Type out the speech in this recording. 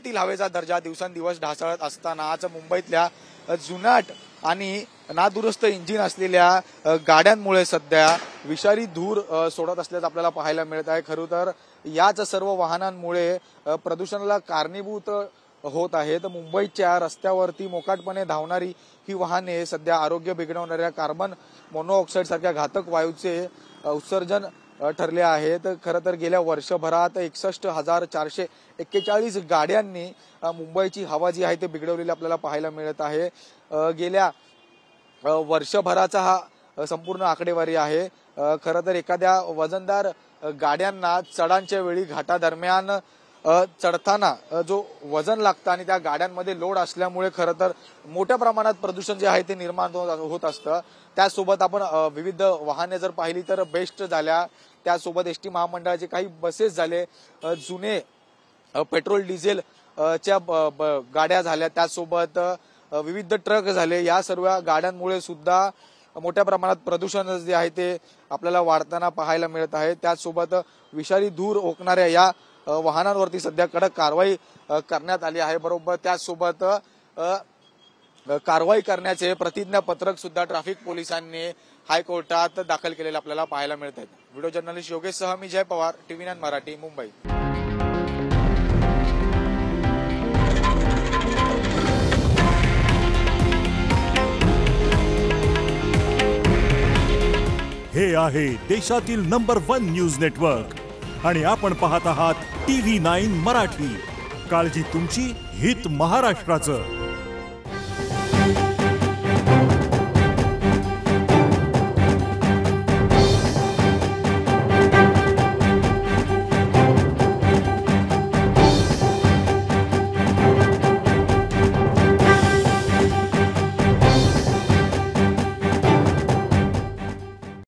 मुंबईतील हवेचा दर्जा दिवसेंदिवस ढासळत असताना आज मुंबईतल्या जुनाट आणि नादुरुस्त इंजिन असलेल्या गाड्यांमुळे सध्या विषारी धूर सोडत असल्याचं आपल्याला पाहायला मिळत आहे। खरं तर याच सर्व वाहनांमुळे प्रदूषणाला कारणीभूत होत आहे। तर मुंबईच्या रस्त्यावरती मोकाटपणे धावणारी ही वाहने सध्या आरोग्य बिघडवणाऱ्या कार्बन मोनोऑक्साईड सारख्या घातक वायूचे उत्सर्जन ठरले आहेत। खरं तर गेल्या वर्षभरात 61,441 गाड्यांनी मुंबईची हवा जी आहे ते बिघडवलेली आपल्याला पाहायला मिळत आहे। गेल्या वर्षभराचा हा संपूर्ण आकडेवारी आहे। खरं तर एखाद्या वजनदार गाड्यांना चढांच्या वेळी घाटादरम्यान चढताना जो वजन लागतं आणि त्या गाड्यांमध्ये लोड असल्यामुळे खरं तर मोठ्या प्रमाणात प्रदूषण जे आहे ते निर्माण होत असतं। त्यासोबत आपण विविध वाहने जर पाहिली तर बेस्ट झाल्या, त्यासोबत एसटी महामंडळाचे काही बसेस झाले, जुने पेट्रोल डिझेल च्या गाड्या झाल्या, त्यासोबत विविध ट्रक झाले। या सर्व गाड्यांमुळे सुद्धा मोठ्या प्रमाणात प्रदूषण जे आहे ते आपल्याला वाढताना पाहायला मिळत आहे। त्यासोबत विषारी धूर ओकणाऱ्या या वाहनांवरती सध्या कडक कारवाई करण्यात आली आहे। बरोबर त्यासोबत कारवाई करण्याचे प्रतिज्ञापत्रक सुद्धा ट्रॅफिक पोलिसांनी हायकोर्टात दाखल केलेले आपल्याला पाहायला मिळत आहे। व्हिडिओ जर्नलिस्ट योगेश सह मी जय पवार, TV9 मराठी, मुंबई। हे आहे देशातील नंबर 1 न्यूज नेटवर्क आणि आपण पाहत आहात TV9 मराठी। काळजी तुमची, हित महाराष्ट्राचं।